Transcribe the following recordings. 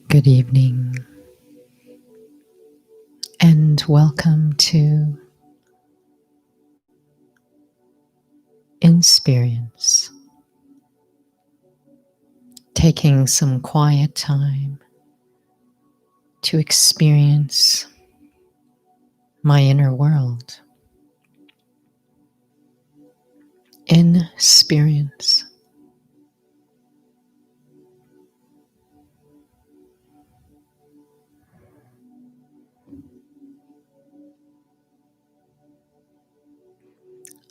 Good evening and welcome to Insperience. Taking some quiet time to experience my inner world. Insperience.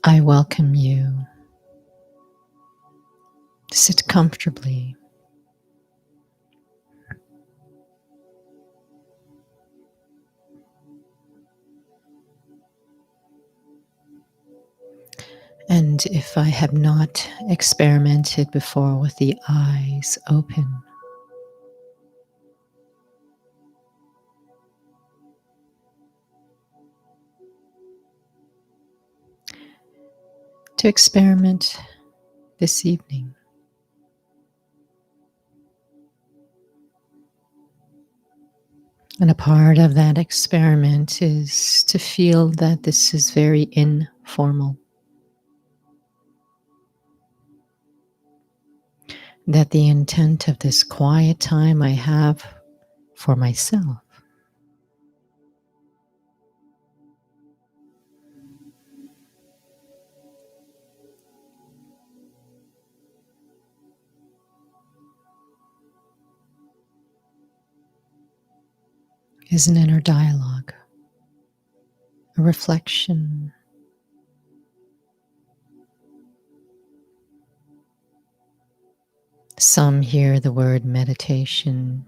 I welcome you. Sit comfortably. And if I have not experimented before with the eyes open, to experiment this evening. And a part of that experiment is to feel that this is very informal, that the intent of this quiet time I have for myself is an inner dialogue, a reflection. Some hear the word meditation,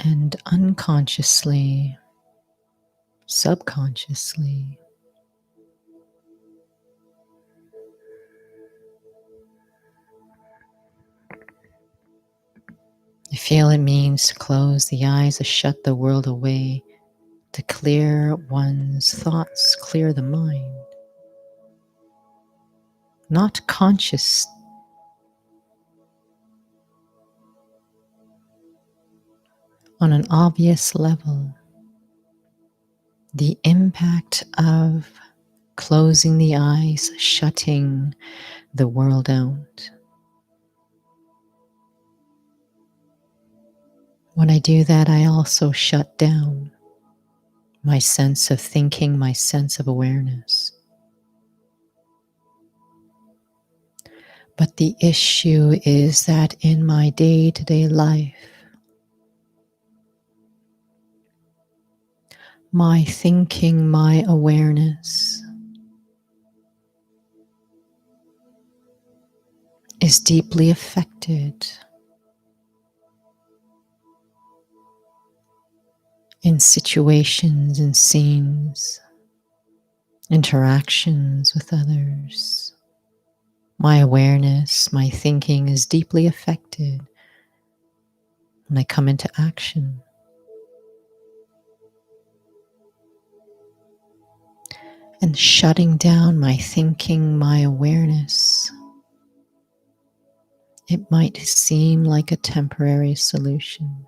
and unconsciously, subconsciously, you feel it means to close the eyes, to shut the world away, to clear one's thoughts, clear the mind. Not conscious, on an obvious level, the impact of closing the eyes, shutting the world out. When I do that, I also shut down my sense of thinking, my sense of awareness. But the issue is that in my day-to-day life, my thinking, my awareness is deeply affected in situations and scenes, interactions with others. My awareness, my thinking is deeply affected when I come into action. And shutting down my thinking, my awareness, it might seem like a temporary solution.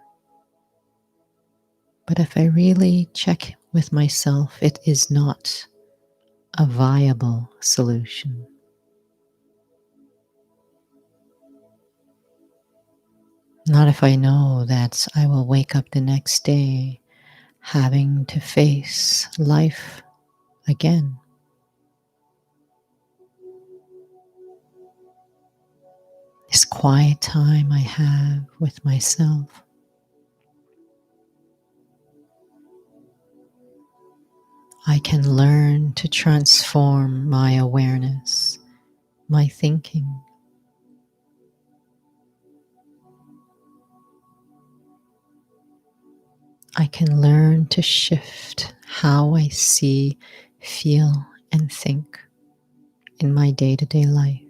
But if I really check with myself, it is not a viable solution. Not if I know that I will wake up the next day having to face life again. This quiet time I have with myself, I can learn to transform my awareness, my thinking. I can learn to shift how I see, feel, and think in my day-to-day life.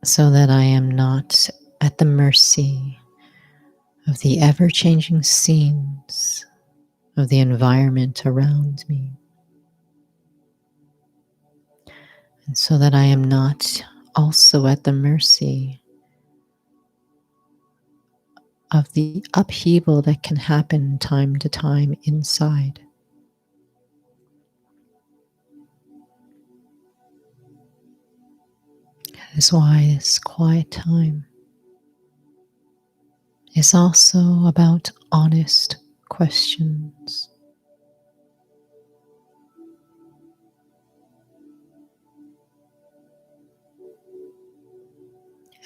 So that I am not at the mercy of the ever-changing scenes of the environment around me. And so that I am not also at the mercy of the upheaval that can happen time to time inside. That is why this quiet time is also about honest questions.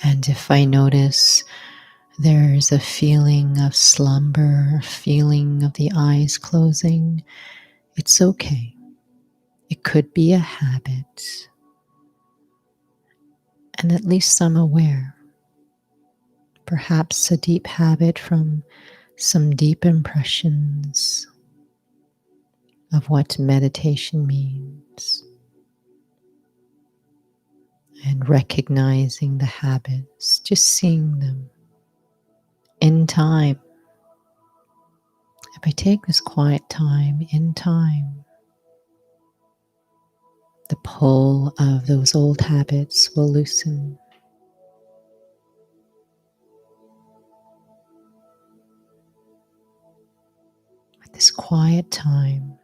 And if I notice there's a feeling of slumber, a feeling of the eyes closing, it's okay. It could be a habit. And at least I'm aware. Perhaps a deep habit from some deep impressions of what meditation means. And recognizing the habits, just seeing them in time, If I take this quiet time in time, the pull of those old habits will loosen. With this quiet time,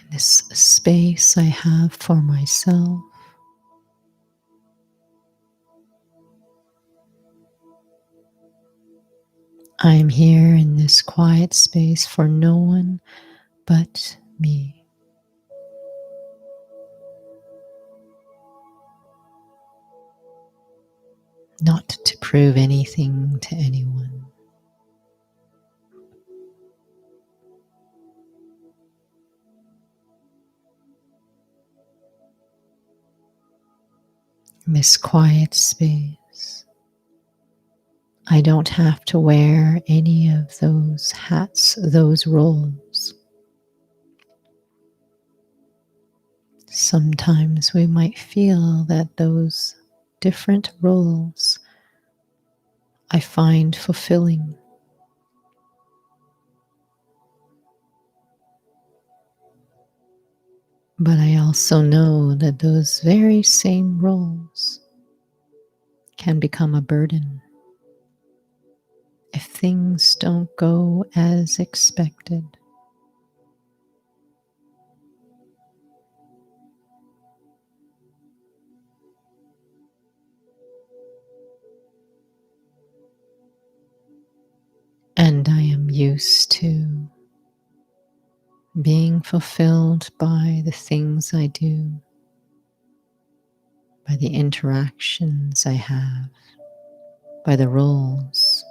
in this space I have for myself, I am here in this quiet space for no one but me. Not to prove anything to anyone. In this quiet space, I don't have to wear any of those hats, those roles. Sometimes we might feel that those different roles I find fulfilling. But I also know that those very same roles can become a burden if things don't go as expected. And I am used to being fulfilled by the things I do, by the interactions I have, by the roles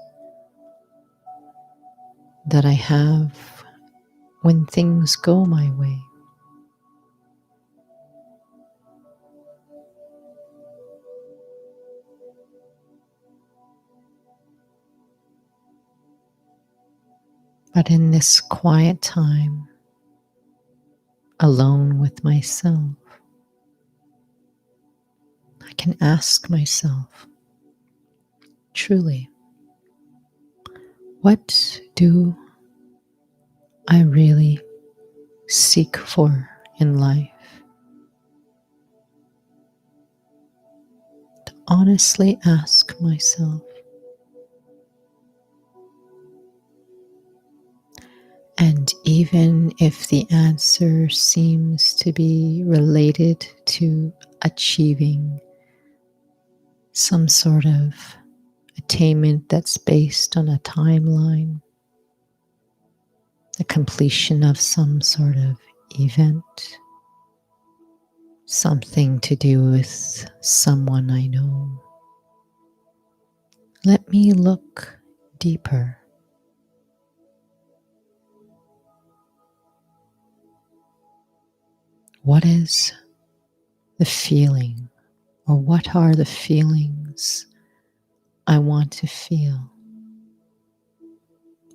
that I have when things go my way. But in this quiet time, alone with myself, I can ask myself, truly, what do I really seek for in life? To honestly ask myself. And even if the answer seems to be related to achieving some sort of attainment that's based on a timeline, the completion of some sort of event, something to do with someone I know, let me look deeper. What is the feeling, or what are the feelings I want to feel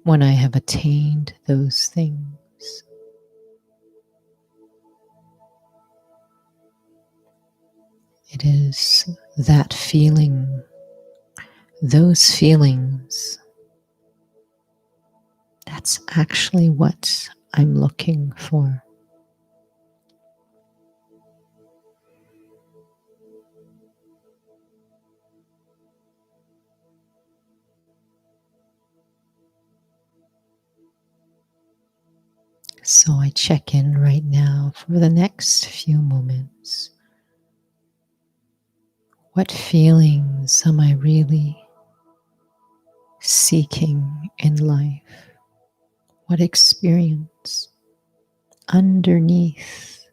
when I have attained those things? It is that feeling, those feelings, that's actually what I'm looking for. So I check in right now for the next few moments. What feelings am I really seeking in life? What experience underneath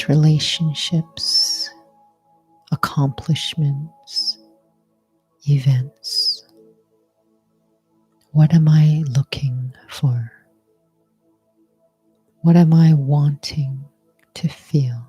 relationships, accomplishments, events? What am I looking for? What am I wanting to feel?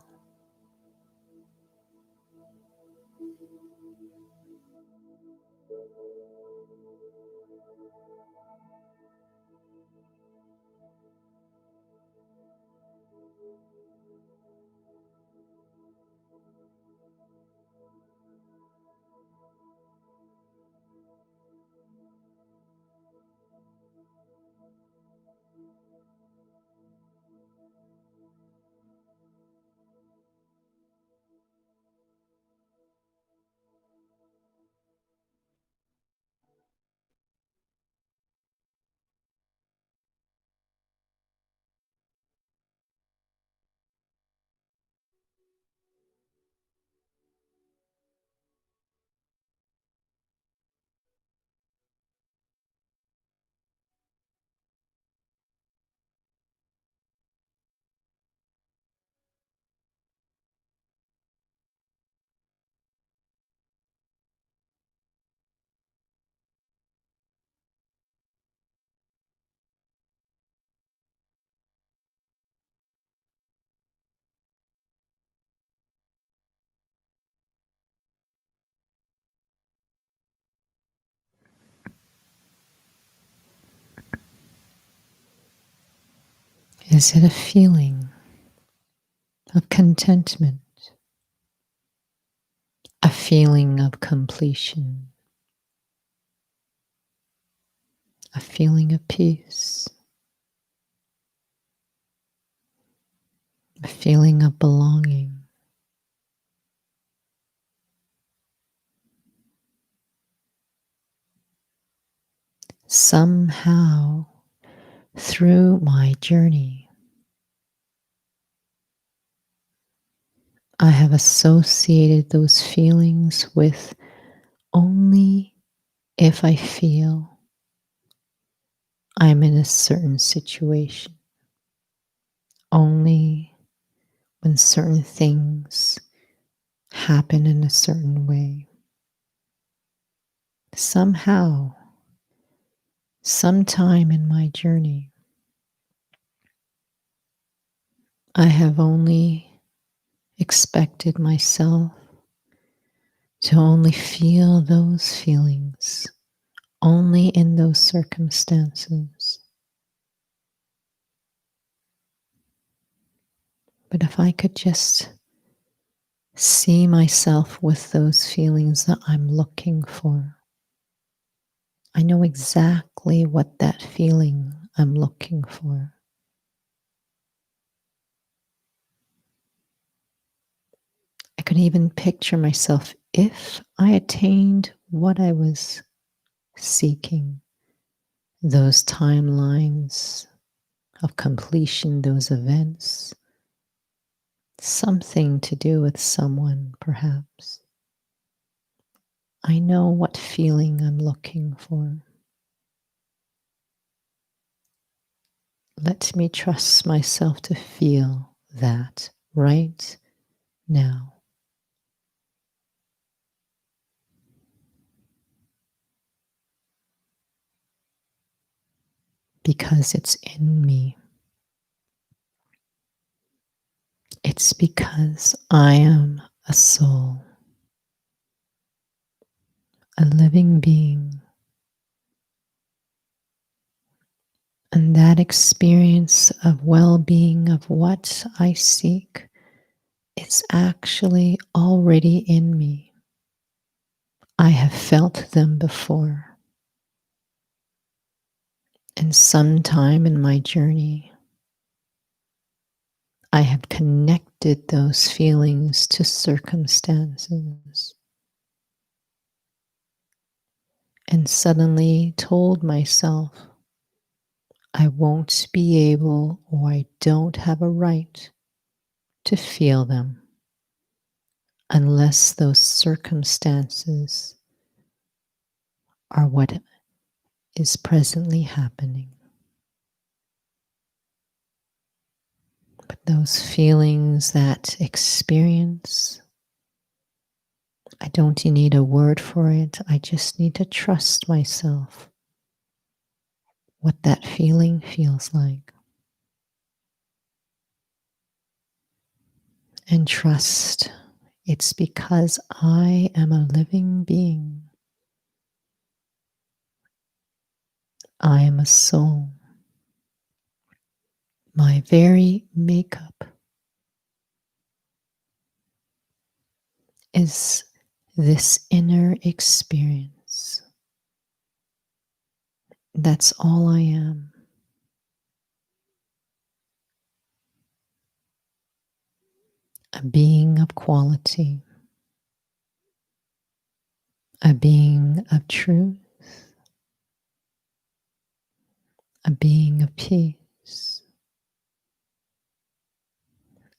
Is it a feeling of contentment, a feeling of completion, a feeling of peace, a feeling of belonging? Somehow, through my journey, I have associated those feelings with only if I feel I'm in a certain situation, only when certain things happen in a certain way. Somehow, sometime in my journey, I have only expected myself to only feel those feelings, only in those circumstances. But if I could just see myself with those feelings that I'm looking for, I know exactly what that feeling I'm looking for. I could even picture myself if I attained what I was seeking, those timelines of completion, those events, something to do with someone, perhaps. I know what feeling I'm looking for. Let me trust myself to feel that right now, because it's in me. It's because I am a soul, a living being. And that experience of well being, of what I seek, it's actually already in me. I have felt them before. And sometime in my journey, I have connected those feelings to circumstances and suddenly told myself, I won't be able, or I don't have a right to feel them unless those circumstances are what is presently happening. But those feelings, that experience, I don't need a word for it. I just need to trust myself what that feeling feels like. And trust it's because I am a living being. I am a soul. My very makeup is this inner experience. That's all I am. A being of quality, a being of truth, a being of peace,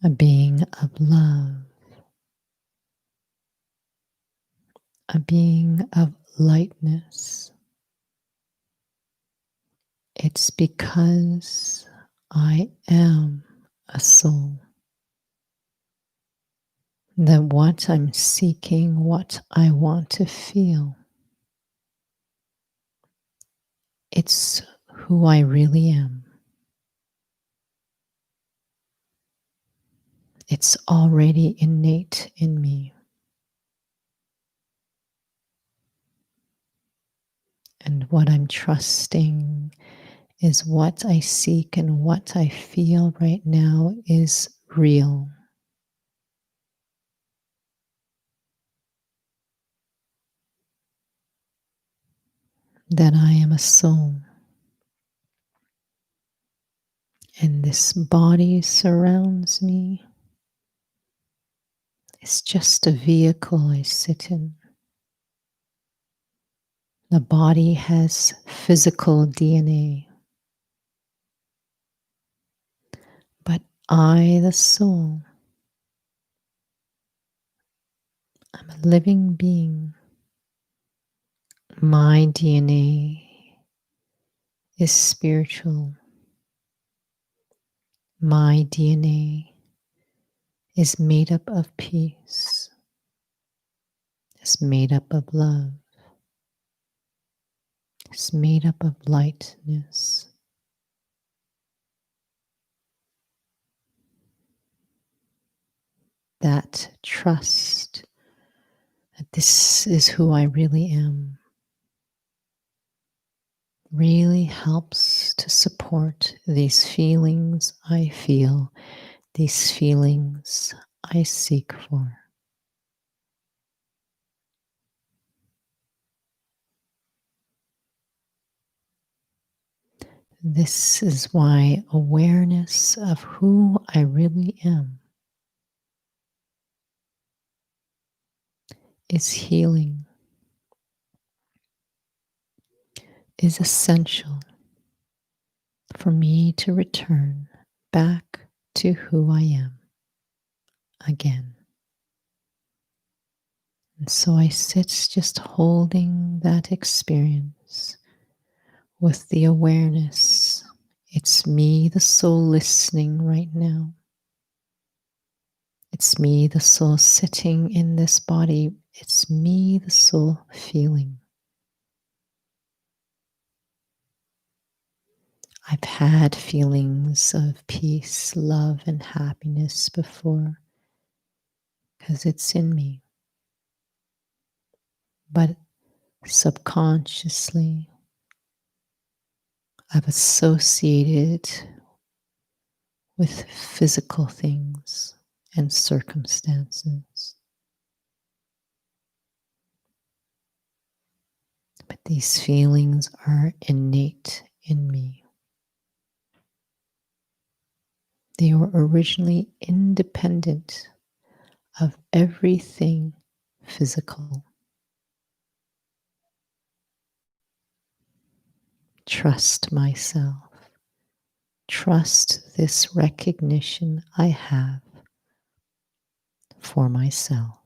a being of love, a being of lightness. It's because I am a soul that what I'm seeking, what I want to feel, it's who I really am. It's already innate in me. And what I'm trusting is what I seek and what I feel right now is real. That I am a soul. And this body surrounds me. It's just a vehicle I sit in. The body has physical DNA. But I, the soul, I'm a living being. My DNA is spiritual. My DNA is made up of peace. It's made up of love. It's made up of lightness. That trust that this is who I really am really helps to support these feelings I feel, these feelings I seek for. This is why awareness of who I really am is healing, is essential for me to return back to who I am again. And so I sit just holding that experience with the awareness. It's me, the soul, listening right now. It's me, the soul, sitting in this body. It's me, the soul, feeling. I've had feelings of peace, love, and happiness before because it's in me. But subconsciously, I've associated with physical things and circumstances. But these feelings are innate in me. They were originally independent of everything physical. Trust myself. Trust this recognition I have for myself.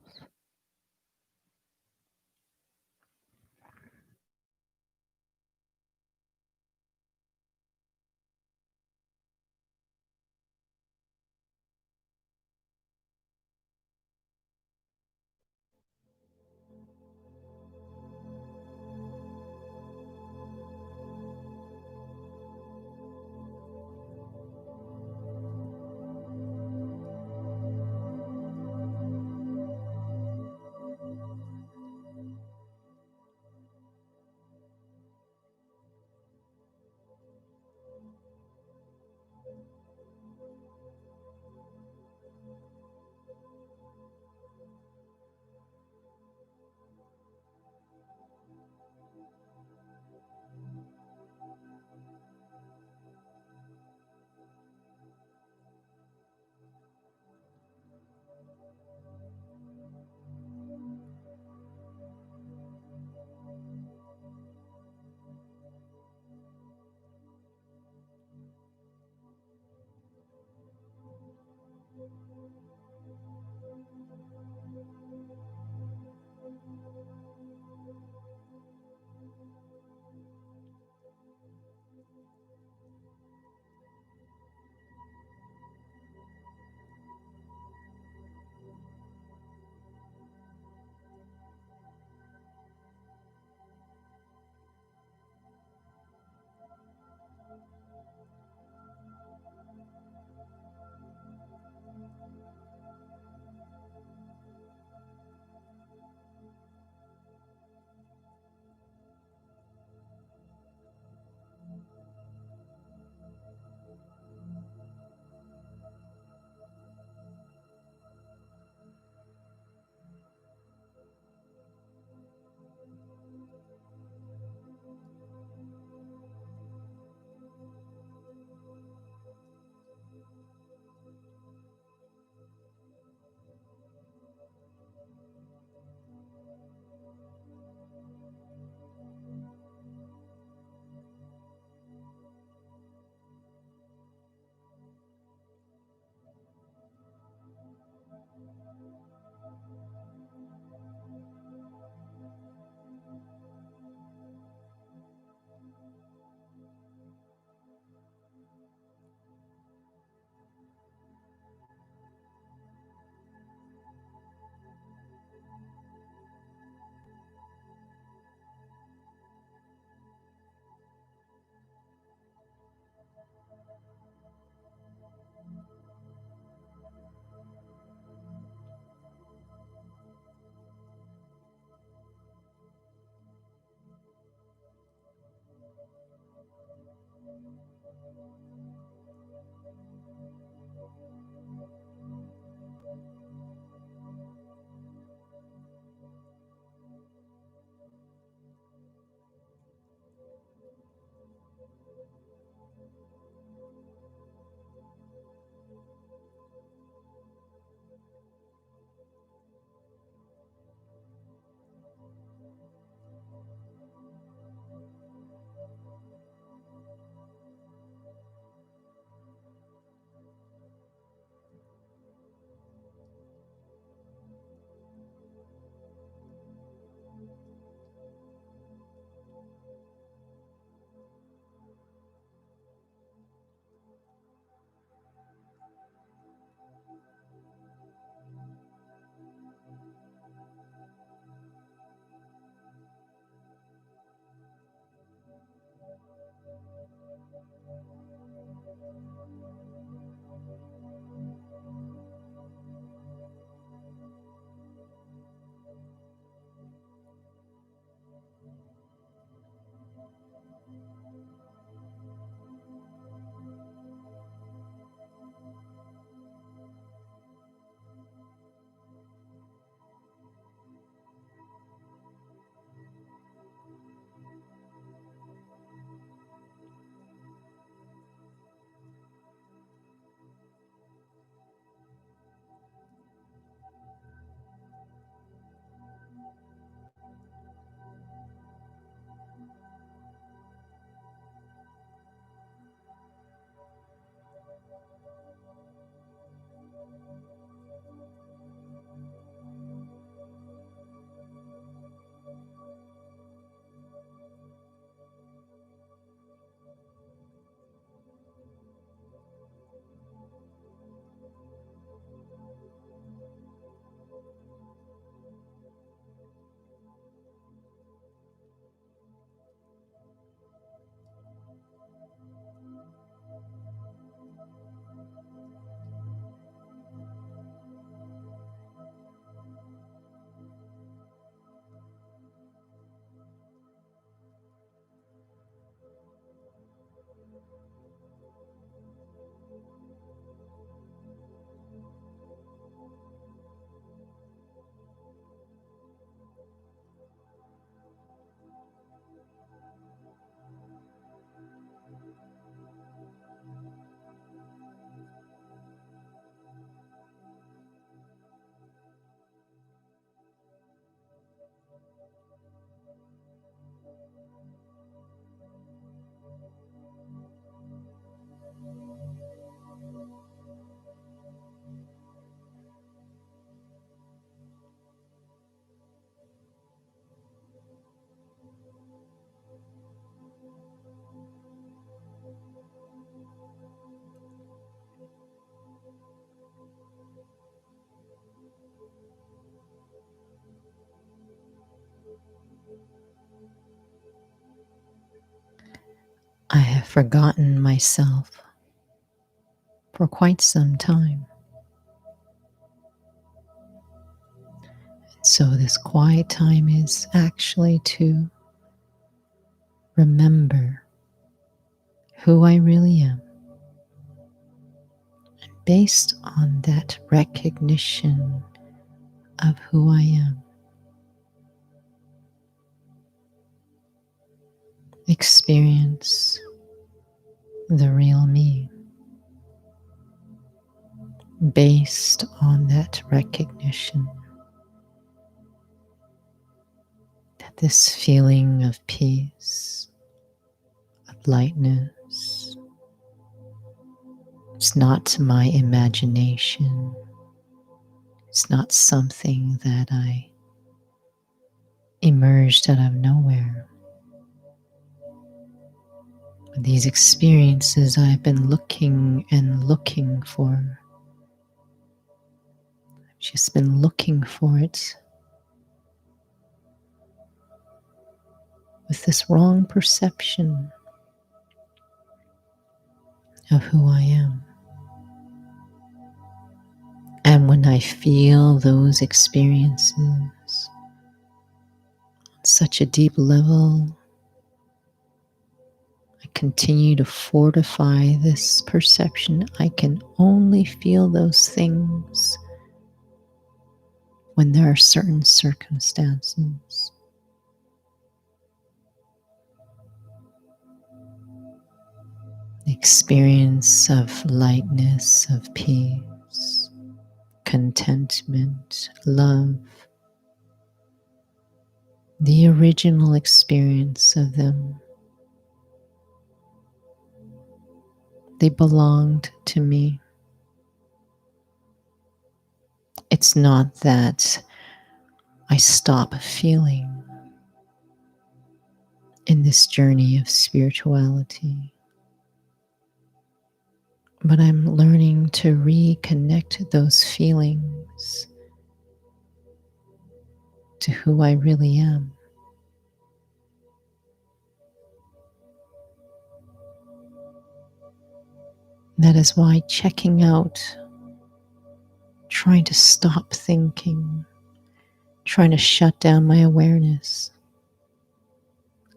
I have forgotten myself for quite some time. So this quiet time is actually to remember who I really am. And based on that recognition of who I am, experience the real me. Based on that recognition, that this feeling of peace, of lightness, it's not my imagination. It's not something that I emerged out of nowhere. These experiences I've been looking and looking for. I've just been looking for it with this wrong perception of who I am. And when I feel those experiences on such a deep level, I continue to fortify this perception. I can only feel those things when there are certain circumstances. The experience of lightness, of peace, contentment, love, the original experience of them. They belonged to me. It's not that I stop feeling in this journey of spirituality, but I'm learning to reconnect those feelings to who I really am. That is why checking out, trying to stop thinking, trying to shut down my awareness,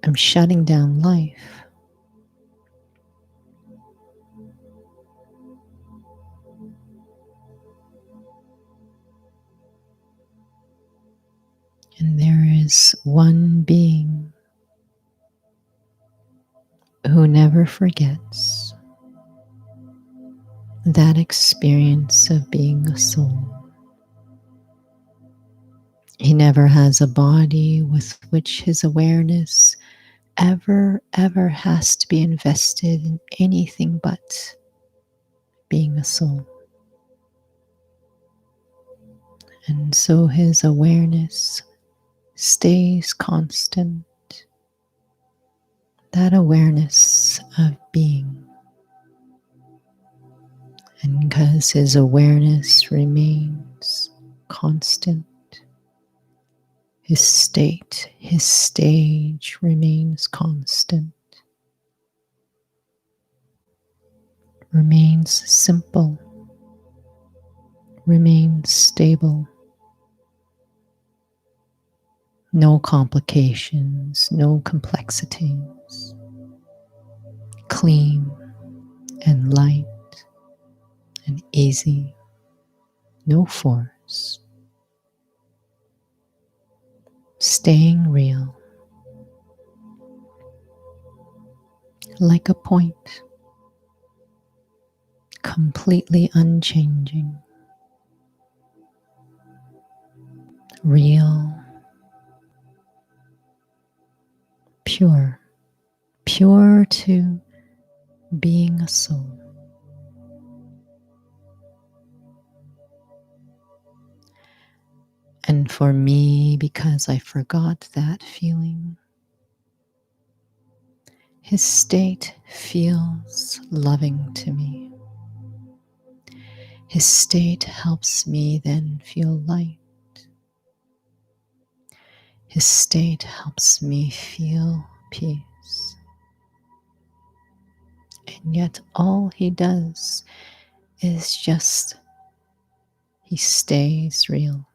I'm shutting down life. And there is one being who never forgets that experience of being a soul. He never has a body with which his awareness ever has to be invested in anything but being a soul. And so his awareness stays constant. That awareness of being. And because his awareness remains constant, his state, his stage remains constant, remains simple, remains stable. No complications, no complexities. Clean and light and easy. No force. Staying real. Like a point. Completely unchanging. Real. Pure. Pure to being a soul. And for me, because I forgot that feeling, his state feels loving to me. His state helps me then feel light. His state helps me feel peace. And yet all he does is just, he stays real.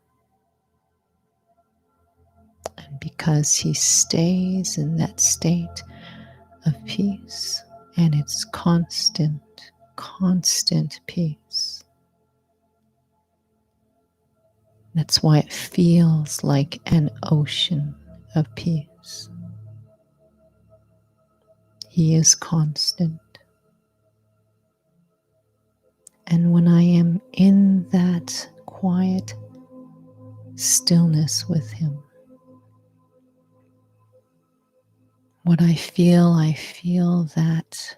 And because he stays in that state of peace, and it's constant, constant peace, that's why it feels like an ocean of peace. He is constant. And when I am in that quiet stillness with him, what I feel that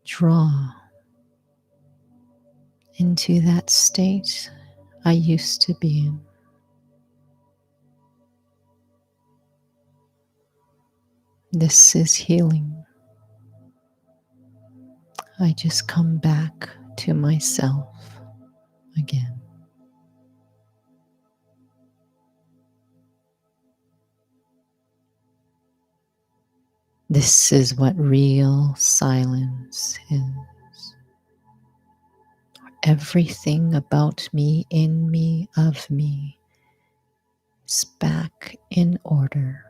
draw into that state I used to be in. This is healing. I just come back to myself again. This is what real silence is. Everything about me, in me, of me is back in order.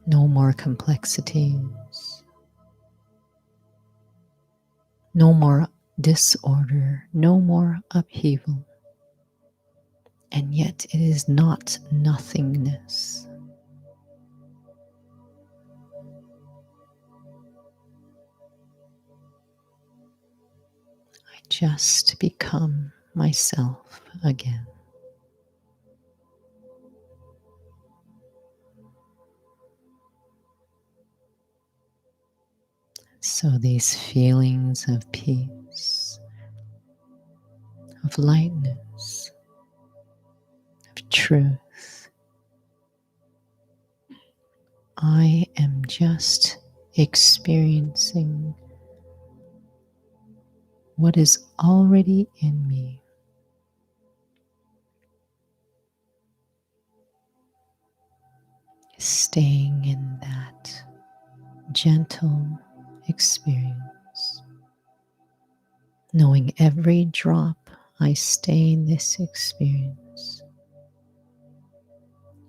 No more complexities. No more disorder. No more upheaval. And yet it is not nothingness. I just become myself again. So these feelings of peace, of lightness, of truth, I am just experiencing what is already in me. Staying in that gentle experience, knowing every drop I stay in this experience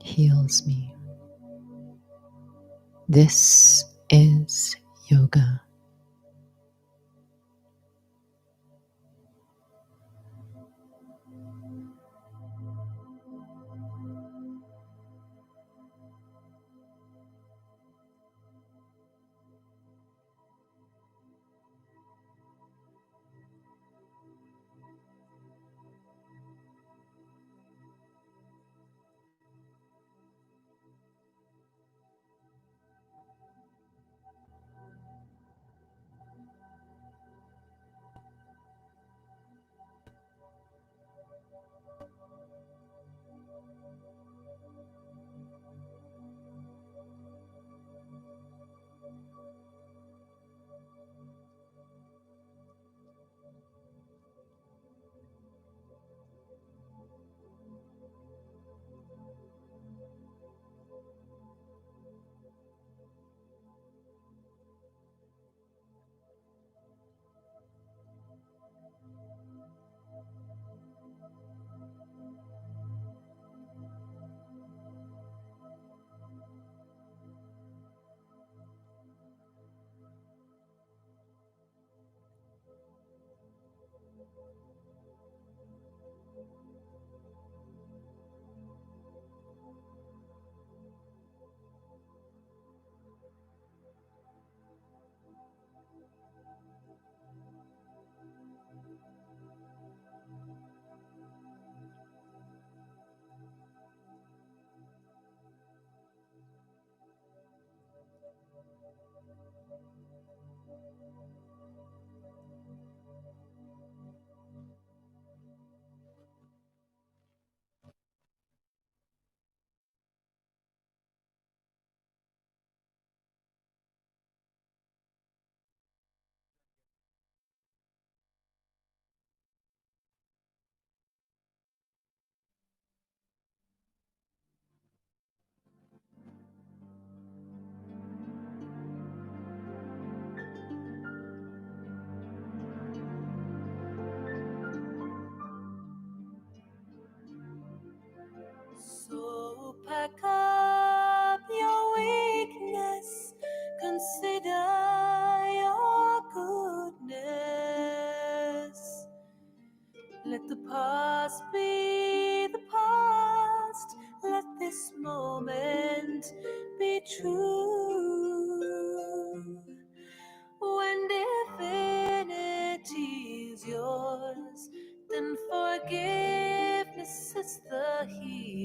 heals me. This is yoga.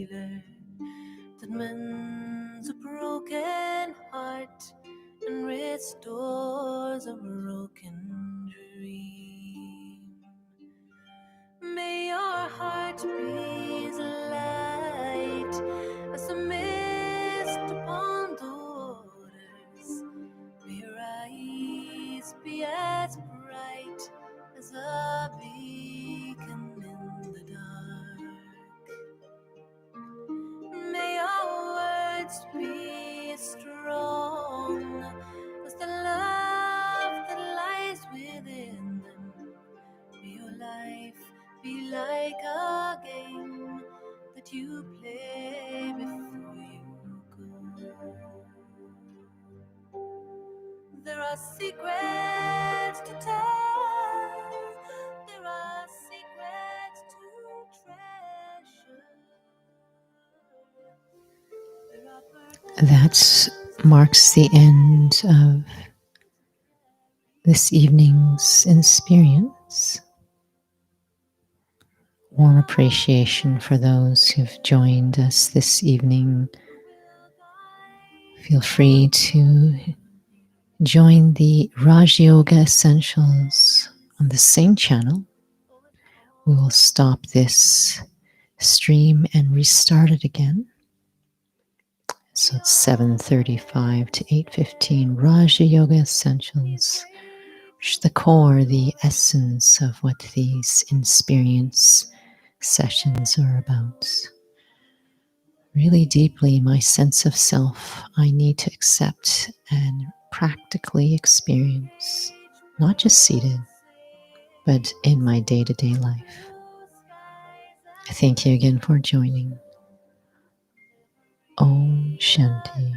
healer that mends a broken heart and restores a broken dream. May your heart be as light as the mist upon the waters. May your eyes be as bright as a beacon in the dark. May your words be as strong as the love that lies within them. May your life be like a game that you play before you go. There are secrets to tell, there are secrets to treasure. There are That marks the end of this evening's experience. Warm appreciation for those who've joined us this evening. Feel free to join the Raj Yoga Essentials on the same channel. We will stop this stream and restart it again. So it's 7:35 to 8:15 Raja Yoga Essentials, which is the core, the essence of what these Insperience sessions are about. Really deeply, my sense of self, I need to accept and practically experience, not just seated, but in my day-to-day life. Thank you again for joining. Om Shanti.